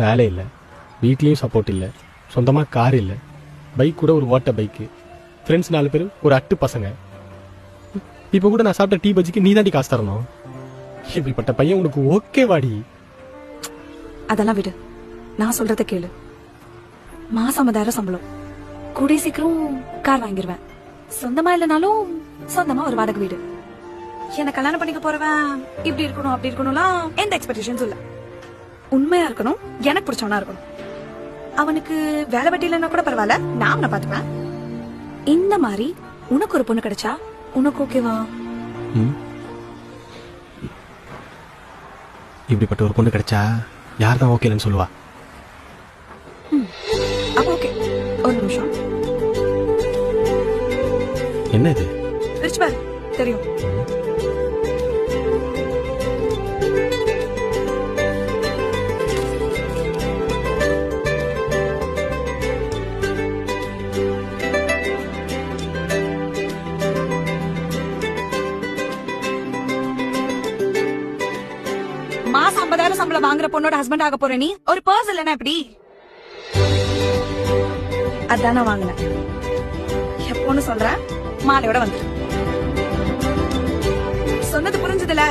வேலை இல்லை, வீட்லேயும் சப்போர்ட் இல்லை, சொந்தமாக கார் இல்லை, பைக் கூட ஒரு ஓட்ட பைக்கு, ஃப்ரெண்ட்ஸ் 4 பேர், ஒரு அட்டு பசங்க. இப்போ கூட நான் சாப்பிட்ட டீ பஜ்ஜிக்கு நீ தாண்டி காசு தரணும். இப்படிப்பட்ட பையன் உனக்கு ஓகே வாடி? அதெல்லாம் விடு, நான் சொல்றத கேளு. மாசம் 50,000 சம்பளம், கூடிய சீக்கிரம் கார் வாங்கிடுவேன். சொந்தமா இல்லைனாலும் சொந்தமா ஒரு வாடகை வீடு. என்ன கல்யாணம் பண்ணிக்க போறவன் இப்படி இருக்கணும் அப்படி இருக்கணும்லாம் எந்த எக்ஸ்பெக்டேஷன்ஸும் இல்ல. உண்மையா இருக்கணும், எனக்கு பிடிச்சவனா இருக்கணும். அவனுக்கு வேலை வெட்டி இல்லைன்னா கூட பரவாயில்ல, நான் அவனை பாத்துப்பேன். இந்த மாதிரி உனக்கு ஒரு பொண்ணு கிடைச்சா உனக்கு ஓகேவா? இப்படிப்பட்ட ஒரு பொண்ணு கிடைச்சா யார் தான் ஓகேன்னு சொல்லுவா? அப்ப ஓகே. ஒரு நிமிஷம். என்ன இது? பிரிச்சு பாரு, தெரியும். மாசம் 50,000 சம்பளம் வாங்குற பொண்ணோட ஹஸ்பண்ட் ஆக போற நீ ஒரு பர்ஸ் இல்லனா எப்படி? அதான் நான் வாங்கினேன். எப்போன்னு சொல்றேன், மாலையோட வந்து. சொன்னது புரிஞ்சதுல?